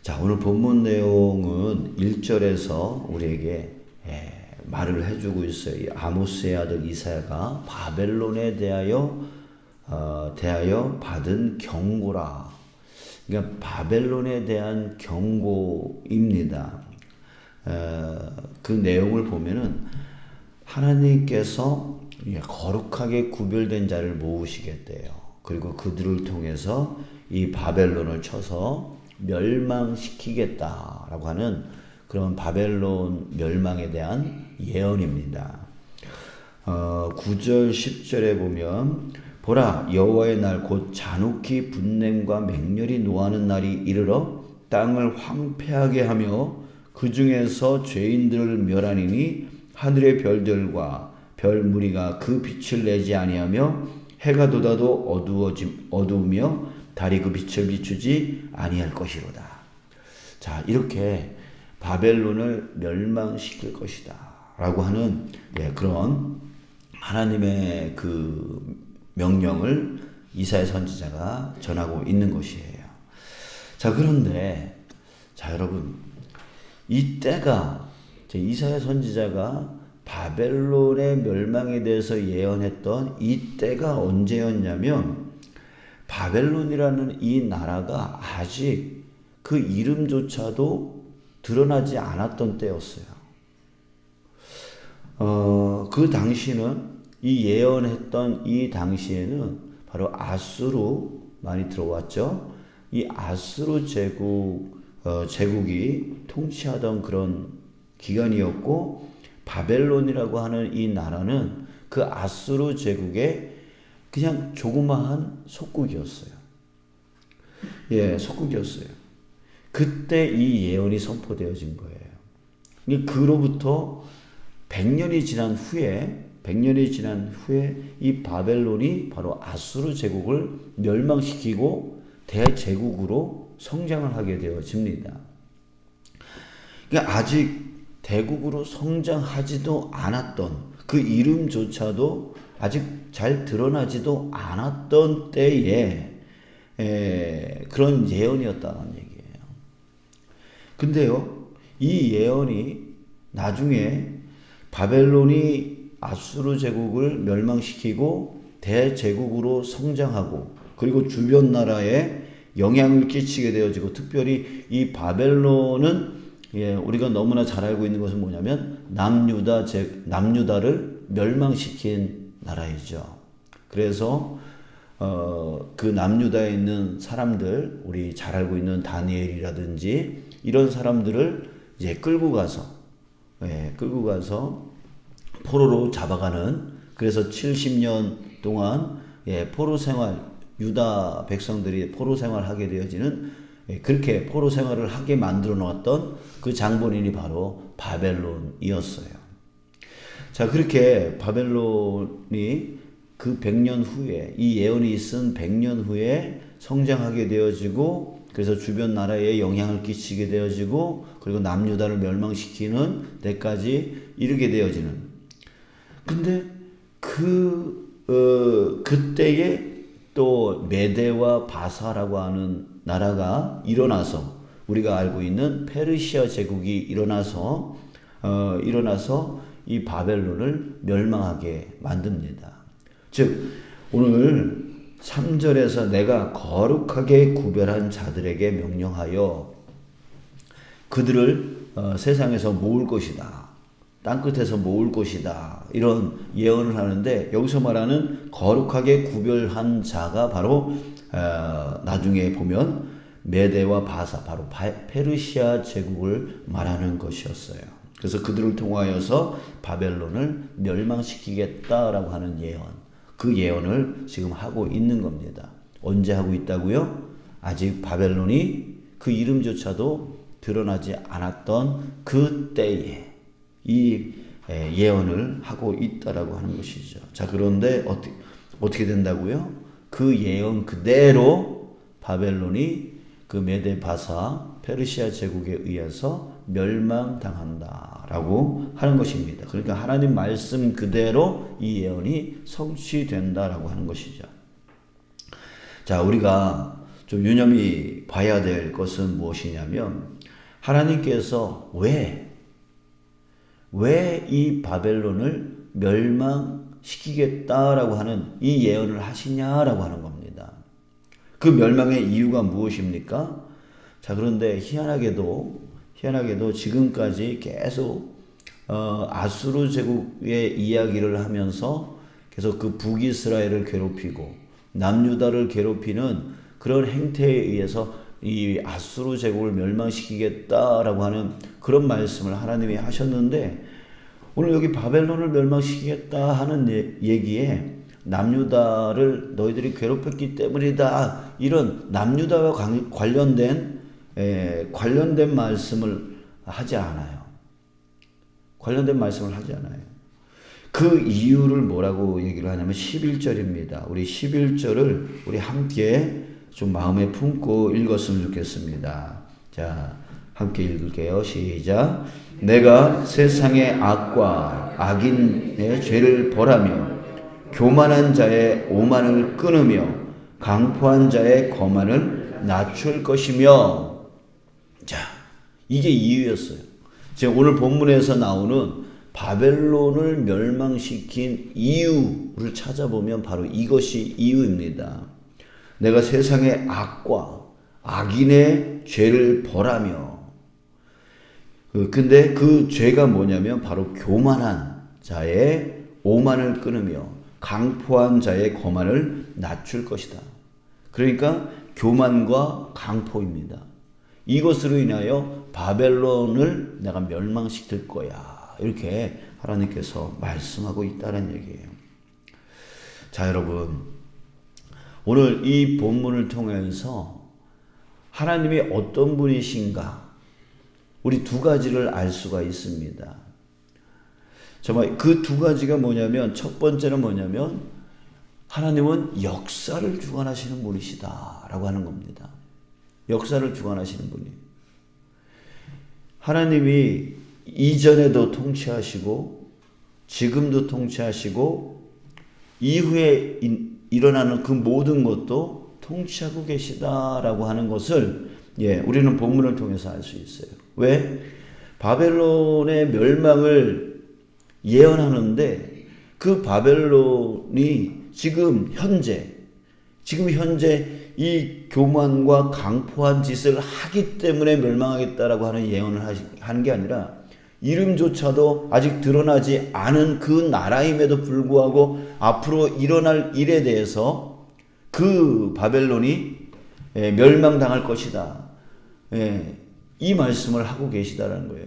자, 오늘 본문 내용은 1절에서 우리에게 말을 해주고 있어요. 이 아모스의 아들 이사야가 바벨론에 대하여 받은 경고라. 그러니까 바벨론에 대한 경고입니다. 그 내용을 보면은 하나님께서 거룩하게 구별된 자를 모으시겠대요. 그리고 그들을 통해서 이 바벨론을 쳐서 멸망시키겠다라고 하는 그런 바벨론 멸망에 대한 예언입니다. 9절 10절에 보면 보라 여호와의 날 곧 잔혹히 분냄과 맹렬히 노하는 날이 이르러 땅을 황폐하게 하며 그 중에서 죄인들을 멸하니니 하늘의 별들과 별 무리가 그 빛을 내지 아니하며 해가 돋아도 어두우며 달이 그 빛을 비추지 아니할 것이로다. 자, 이렇게 바벨론을 멸망시킬 것이다 라고 하는 그런 하나님의 그 명령을 이사야 선지자가 전하고 있는 것이에요. 자, 그런데 여러분, 이때가 이사야 선지자가 바벨론의 멸망에 대해서 예언했던 이때가 언제였냐면 바벨론이라는 이 나라가 아직 그 이름조차도 드러나지 않았던 때였어요. 그 당시는 이 예언했던 이 당시에는 바로 아수르 많이 들어왔죠. 이 아수르 제국이 통치하던 그런 기간이었고 바벨론이라고 하는 이 나라는 그 아수르 제국의 그냥 조그마한 속국이었어요. 속국이었어요. 그때 이 예언이 선포되어진 거예요. 그로부터 100년이 지난 후에 이 바벨론이 바로 아수르 제국을 멸망시키고 대제국으로 성장을 하게 되어집니다. 그러니까 아직 대국으로 성장하지도 않았던 그 이름조차도 아직 잘 드러나지도 않았던 때에 그런 예언이었다는 얘기예요. 근데요, 이 예언이 나중에 바벨론이 아수르 제국을 멸망시키고 대제국으로 성장하고 그리고 주변 나라에 영향을 끼치게 되어지고 특별히 이 바벨론은 우리가 너무나 잘 알고 있는 것은 뭐냐면 남유다를 멸망시킨 나라이죠. 그래서 그 남유다에 있는 사람들, 우리 잘 알고 있는 다니엘이라든지 이런 사람들을 이제 끌고 가서 포로로 잡아가는, 그래서 70년 동안 포로 생활, 유다 백성들이 포로 생활하게 되어지는, 그렇게 포로 생활을 하게 만들어 놓았던 그 장본인이 바로 바벨론이었어요. 자, 그렇게 바벨론이 그 100년 후에, 이 예언이 있은 100년 후에 성장하게 되어지고, 그래서 주변 나라에 영향을 끼치게 되어지고, 그리고 남유다를 멸망시키는 데까지 이르게 되어지는. 근데 그때에 또 메대와 바사라고 하는 나라가 일어나서, 우리가 알고 있는 페르시아 제국이 일어나서 이 바벨론을 멸망하게 만듭니다. 즉 오늘 3절에서 내가 거룩하게 구별한 자들에게 명령하여 그들을 세상에서 모을 것이다, 땅끝에서 모을 것이다, 이런 예언을 하는데, 여기서 말하는 거룩하게 구별한 자가 바로 나중에 보면 메대와 바사, 바로 페르시아 제국을 말하는 것이었어요. 그래서 그들을 통하여서 바벨론을 멸망시키겠다라고 하는 예언, 그 예언을 지금 하고 있는 겁니다. 언제 하고 있다고요? 아직 바벨론이 그 이름조차도 드러나지 않았던 그때에 이 예언을 하고 있다라고 하는 것이죠. 자, 그런데 어떻게 된다고요? 그 예언 그대로 바벨론이 그 메데 바사 페르시아 제국에 의해서 멸망당한다라고 하는 것입니다. 그러니까 하나님 말씀 그대로 이 예언이 성취된다라고 하는 것이죠. 자, 우리가 좀 유념히 봐야 될 것은 무엇이냐면 하나님께서 왜 이 바벨론을 멸망시키겠다라고 하는 이 예언을 하시냐라고 하는 겁니다. 그 멸망의 이유가 무엇입니까? 자, 그런데 희한하게도 지금까지 계속 아수르 제국의 이야기를 하면서 계속 그 북이스라엘을 괴롭히고 남유다를 괴롭히는 그런 행태에 의해서 이 아수르 제국을 멸망시키겠다라고 하는 그런 말씀을 하나님이 하셨는데, 오늘 여기 바벨론을 멸망시키겠다 하는 얘기에 남유다를 너희들이 괴롭혔기 때문이다, 이런 남유다와 관련된 말씀을 하지 않아요. 관련된 말씀을 하지 않아요. 그 이유를 뭐라고 얘기를 하냐면 11절입니다. 우리 11절을 우리 함께 좀 마음에 품고 읽었으면 좋겠습니다. 자, 함께 읽을게요. 시작. 내가 세상의 악과 악인의 죄를 벌하며 교만한 자의 오만을 끊으며 강포한 자의 거만을 낮출 것이며. 자, 이게 이유였어요. 지금 오늘 본문에서 나오는 바벨론을 멸망시킨 이유를 찾아보면 바로 이것이 이유입니다. 내가 세상의 악과 악인의 죄를 벌하며. 근데 그 죄가 뭐냐면 바로 교만한 자의 오만을 끊으며 강포한 자의 거만을 낮출 것이다. 그러니까 교만과 강포입니다. 이것으로 인하여 바벨론을 내가 멸망시킬 거야, 이렇게 하나님께서 말씀하고 있다는 얘기예요. 자, 여러분, 오늘 이 본문을 통해서 하나님이 어떤 분이신가, 우리 두 가지를 알 수가 있습니다. 정말 그 두 가지가 뭐냐면, 첫 번째는 뭐냐면 하나님은 역사를 주관하시는 분이시다라고 하는 겁니다. 역사를 주관하시는 분이. 하나님이 이전에도 통치하시고 지금도 통치하시고 이후에 일어나는 그 모든 것도 통치하고 계시다라고 하는 것을 우리는 본문을 통해서 알 수 있어요. 왜? 바벨론의 멸망을 예언하는데 그 바벨론이 지금 현재 이 교만과 강포한 짓을 하기 때문에 멸망하겠다라고 하는 예언을 하는 게 아니라, 이름조차도 아직 드러나지 않은 그 나라임에도 불구하고 앞으로 일어날 일에 대해서 그 바벨론이 멸망당할 것이다, 이 말씀을 하고 계시다라는 거예요.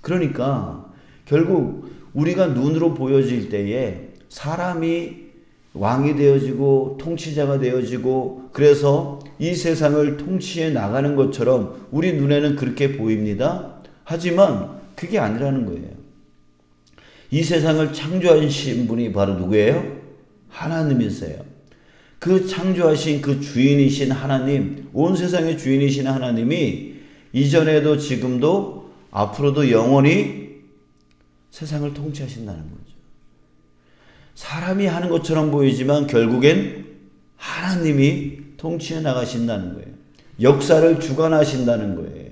그러니까 결국 우리가 눈으로 보여질 때에 사람이 왕이 되어지고 통치자가 되어지고 그래서 이 세상을 통치해 나가는 것처럼 우리 눈에는 그렇게 보입니다. 하지만 그게 아니라는 거예요. 이 세상을 창조하신 분이 바로 누구예요? 하나님이세요. 그 창조하신 그 주인이신 하나님, 온 세상의 주인이신 하나님이 이전에도 지금도 앞으로도 영원히 세상을 통치하신다는 거죠. 사람이 하는 것처럼 보이지만 결국엔 하나님이 통치해 나가신다는 거예요. 역사를 주관하신다는 거예요.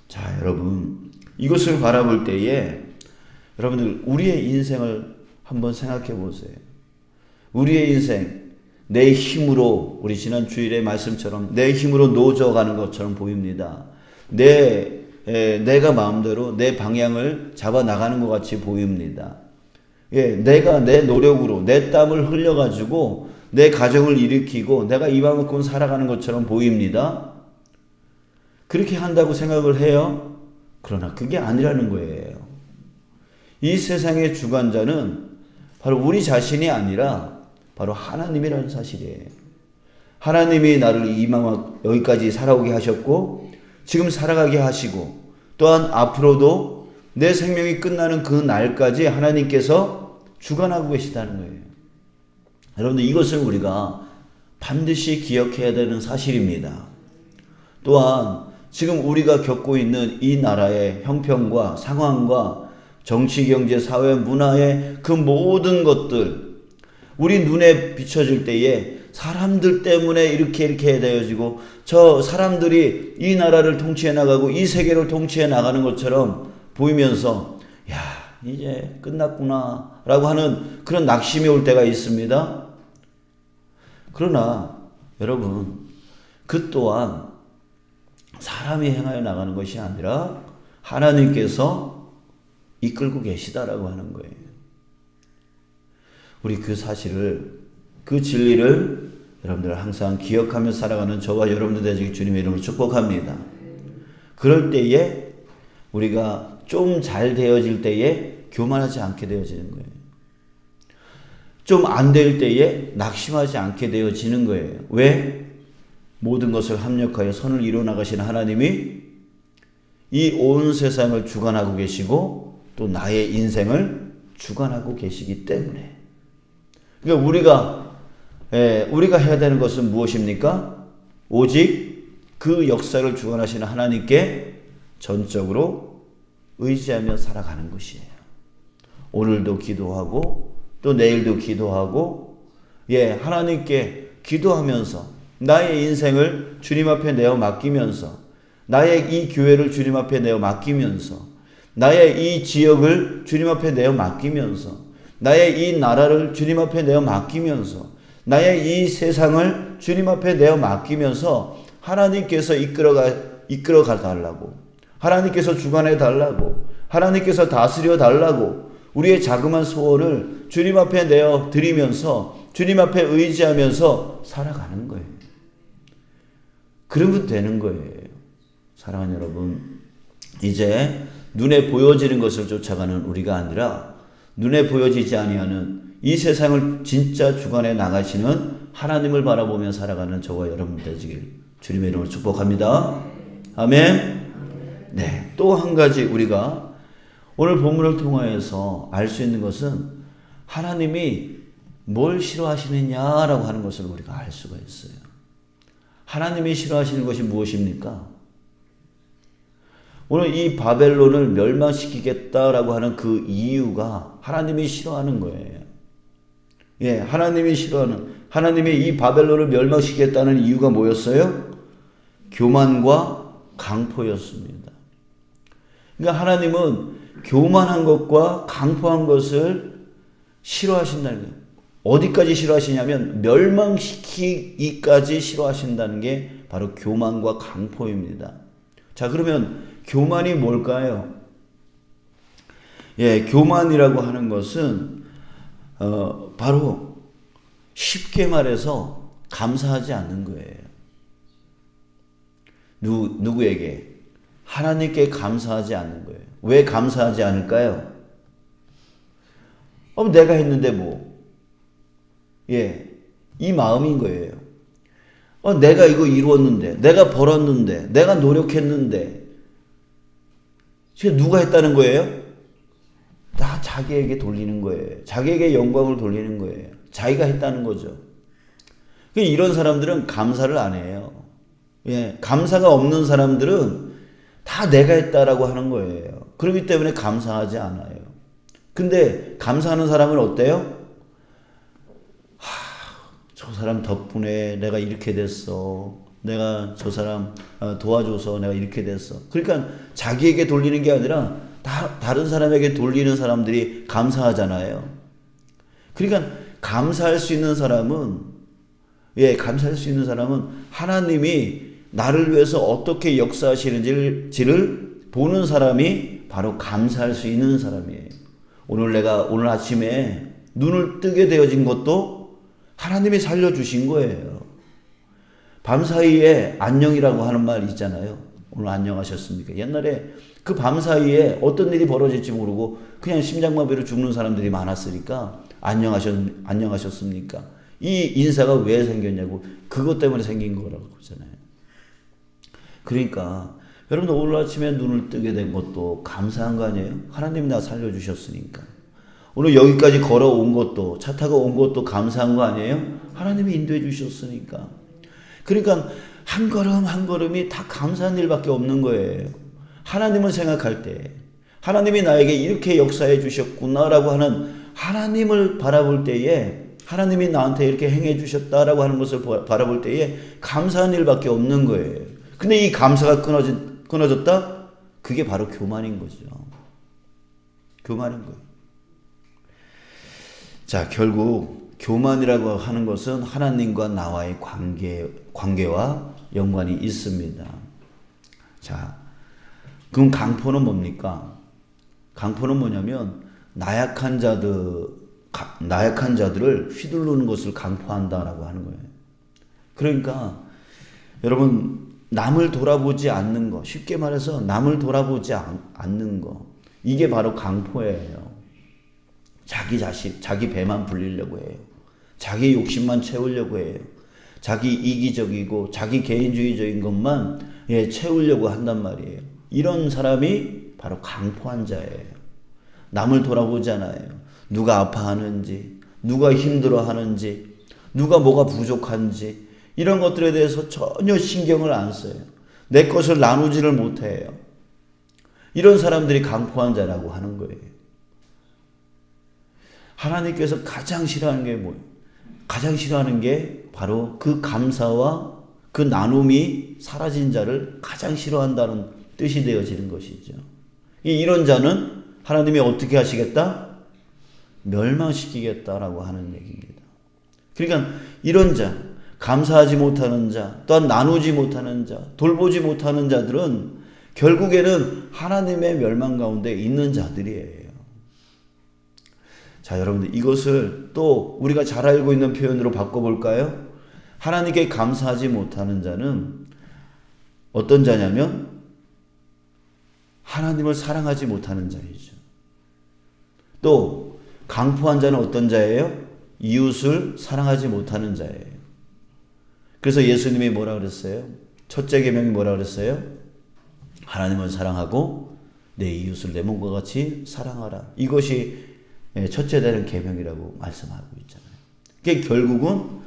자, 여러분, 이것을 바라볼 때에 여러분들 우리의 인생을 한번 생각해 보세요. 우리의 인생, 내 힘으로, 우리 지난 주일의 말씀처럼 내 힘으로 노져가는 것처럼 보입니다. 내가 마음대로 내 방향을 잡아 나가는 것 같이 보입니다. 내가 내 노력으로 내 땀을 흘려가지고 내 가정을 일으키고 내가 이만큼 살아가는 것처럼 보입니다. 그렇게 한다고 생각을 해요. 그러나 그게 아니라는 거예요. 이 세상의 주관자는 바로 우리 자신이 아니라 바로 하나님이라는 사실이에요. 하나님이 나를 여기까지 살아오게 하셨고 지금 살아가게 하시고 또한 앞으로도 내 생명이 끝나는 그 날까지 하나님께서 주관하고 계시다는 거예요. 여러분들, 이것을 우리가 반드시 기억해야 되는 사실입니다. 또한 지금 우리가 겪고 있는 이 나라의 형편과 상황과 정치, 경제, 사회, 문화의 그 모든 것들, 우리 눈에 비춰질 때에 사람들 때문에 이렇게 되어지고 저 사람들이 이 나라를 통치해 나가고 이 세계를 통치해 나가는 것처럼 보이면서 야, 이제 끝났구나 라고 하는 그런 낙심이 올 때가 있습니다. 그러나 여러분, 그 또한 사람이 행하여 나가는 것이 아니라 하나님께서 이끌고 계시다라고 하는 거예요. 우리 그 사실을, 그 진리를 여러분들 항상 기억하며 살아가는 저와 여러분들 되시길 주님의 이름으로 축복합니다. 그럴 때에 우리가 좀 잘 되어질 때에 교만하지 않게 되어지는 거예요. 좀 안 될 때에 낙심하지 않게 되어지는 거예요. 왜? 모든 것을 합력하여 선을 이루어 나가시는 하나님이 이 온 세상을 주관하고 계시고 또 나의 인생을 주관하고 계시기 때문에. 그러니까 우리가 해야 되는 것은 무엇입니까? 오직 그 역사를 주관하시는 하나님께 전적으로 의지하며 살아가는 것이에요. 오늘도 기도하고 또 내일도 기도하고 하나님께 기도하면서 나의 인생을 주님 앞에 내어 맡기면서 나의 이 교회를 주님 앞에 내어 맡기면서 나의 이 지역을 주님 앞에 내어 맡기면서 나의 이 나라를 주님 앞에 내어 맡기면서 나의 이 세상을 주님 앞에 내어 맡기면서 하나님께서 이끌어가 달라고, 하나님께서 주관해 달라고, 하나님께서 다스려 달라고 우리의 자그마한 소원을 주님 앞에 내어 드리면서 주님 앞에 의지하면서 살아가는 거예요. 그러면 되는 거예요. 사랑하는 여러분, 이제 눈에 보여지는 것을 쫓아가는 우리가 아니라 눈에 보여지지 아니하는 이 세상을 진짜 주관해 나가시는 하나님을 바라보며 살아가는 저와 여러분 되시길 주님의 이름으로 축복합니다. 아멘. 네, 또 한 가지 우리가 오늘 본문을 통하여서 알 수 있는 것은 하나님이 뭘 싫어하시느냐라고 하는 것을 우리가 알 수가 있어요. 하나님이 싫어하시는 것이 무엇입니까? 오늘 이 바벨론을 멸망시키겠다라고 하는 그 이유가 하나님이 싫어하는 거예요. 하나님이 이 바벨론을 멸망시키겠다는 이유가 뭐였어요? 교만과 강포였습니다. 그러니까 하나님은 교만한 것과 강포한 것을 싫어하신다는 거예요. 어디까지 싫어하시냐면 멸망시키기까지 싫어하신다는 게 바로 교만과 강포입니다. 자, 그러면 교만이 뭘까요? 교만이라고 하는 것은 바로 쉽게 말해서 감사하지 않는 거예요. 누구에게? 하나님께 감사하지 않는 거예요. 왜 감사하지 않을까요? 내가 했는데 뭐. 이 마음인 거예요. 내가 이거 이루었는데, 내가 벌었는데, 내가 노력했는데, 지금 누가 했다는 거예요? 다 자기에게 돌리는 거예요. 자기에게 영광을 돌리는 거예요. 자기가 했다는 거죠. 이런 사람들은 감사를 안 해요. 감사가 없는 사람들은 다 내가 했다라고 하는 거예요. 그렇기 때문에 감사하지 않아요. 근데 감사하는 사람은 어때요? 저 사람 덕분에 내가 이렇게 됐어. 내가 저 사람 도와줘서 내가 이렇게 됐어. 그러니까 자기에게 돌리는 게 아니라 다른 사람에게 돌리는 사람들이 감사하잖아요. 그러니까 감사할 수 있는 사람은 하나님이 나를 위해서 어떻게 역사하시는지를 보는 사람이 바로 감사할 수 있는 사람이에요. 오늘 아침에 눈을 뜨게 되어진 것도 하나님이 살려주신 거예요. 밤사이에 안녕이라고 하는 말 있잖아요. 오늘 안녕하셨습니까? 옛날에 그 밤사이에 어떤 일이 벌어질지 모르고 그냥 심장마비로 죽는 사람들이 많았으니까 안녕하셨습니까? 이 인사가 왜 생겼냐고, 그것 때문에 생긴 거라고 그러잖아요. 그러니까 여러분들 오늘 아침에 눈을 뜨게 된 것도 감사한 거 아니에요? 하나님이 나 살려주셨으니까. 오늘 여기까지 걸어온 것도, 차 타고 온 것도 감사한 거 아니에요? 하나님이 인도해 주셨으니까. 그러니까 한 걸음 한 걸음이 다 감사한 일밖에 없는 거예요. 하나님을 생각할 때, 하나님이 나에게 이렇게 역사해 주셨구나라고 하는 하나님을 바라볼 때에 하나님이 나한테 이렇게 행해 주셨다라고 하는 것을 바라볼 때에 감사한 일밖에 없는 거예요. 근데 이 감사가 끊어졌다? 그게 바로 교만인 거죠. 교만인 거예요. 자, 결국 교만이라고 하는 것은 하나님과 나와의 관계와 연관이 있습니다. 자, 그럼 강포는 뭡니까? 강포는 뭐냐면 나약한 자들을 휘두르는 것을 강포한다라고 하는 거예요. 그러니까 여러분, 남을 돌아보지 않는 거, 쉽게 말해서 남을 돌아보지 않는 거, 이게 바로 강포예요. 자기 배만 불리려고 해요. 자기 욕심만 채우려고 해요. 자기 이기적이고 자기 개인주의적인 것만 채우려고 한단 말이에요. 이런 사람이 바로 강포한 자예요. 남을 돌아보지 않아요. 누가 아파하는지, 누가 힘들어하는지, 누가 뭐가 부족한지 이런 것들에 대해서 전혀 신경을 안 써요. 내 것을 나누지를 못해요. 이런 사람들이 강포한 자라고 하는 거예요. 하나님께서 가장 싫어하는 게 뭐예요? 가장 싫어하는 게 바로 그 감사와 그 나눔이 사라진 자를 가장 싫어한다는 뜻이 되어지는 것이죠. 이런 자는 하나님이 어떻게 하시겠다? 멸망시키겠다라고 하는 얘기입니다. 그러니까 이런 자, 감사하지 못하는 자, 또한 나누지 못하는 자, 돌보지 못하는 자들은 결국에는 하나님의 멸망 가운데 있는 자들이에요. 자, 여러분들 이것을 또 우리가 잘 알고 있는 표현으로 바꿔볼까요? 하나님께 감사하지 못하는 자는 어떤 자냐면 하나님을 사랑하지 못하는 자이죠. 또 강포한 자는 어떤 자예요? 이웃을 사랑하지 못하는 자예요. 그래서 예수님이 뭐라 그랬어요? 첫째 계명이 뭐라 그랬어요? 하나님을 사랑하고 내 이웃을 내 몸과 같이 사랑하라. 이것이 첫째 되는 계명이라고 말씀하고 있잖아요. 그게 결국은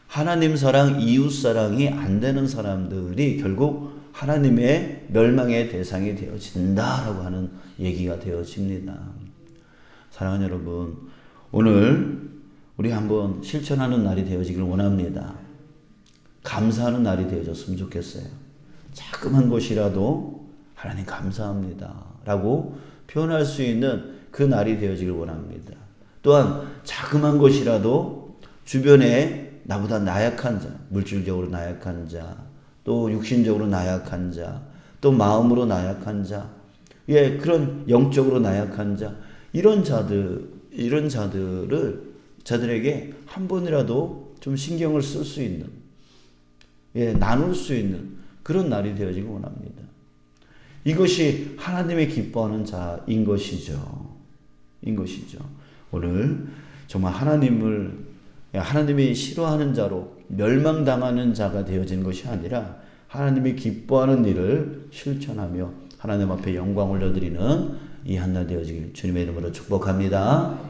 하나님 사랑, 이웃 사랑이 안 되는 사람들이 결국 하나님의 멸망의 대상이 되어진다라고 하는 얘기가 되어집니다. 사랑하는 여러분, 오늘 우리 한번 실천하는 날이 되어지길 원합니다. 감사하는 날이 되어졌으면 좋겠어요. 자그만 것이라도 하나님 감사합니다 라고 표현할 수 있는 그 날이 되어지길 원합니다. 또한 자그만 것이라도 주변에 나보다 나약한 자, 물질적으로 나약한 자, 또 육신적으로 나약한 자, 또 마음으로 나약한 자, 그런 영적으로 나약한 자, 이런 자들에게 한 번이라도 좀 신경을 쓸 수 있는, 나눌 수 있는 그런 날이 되어지길 원합니다. 이것이 하나님의 기뻐하는 자인 것이죠. 오늘 정말 하나님이 싫어하는 자로 멸망당하는 자가 되어진 것이 아니라 하나님이 기뻐하는 일을 실천하며 하나님 앞에 영광 올려드리는 이 한날 되어지길 주님의 이름으로 축복합니다.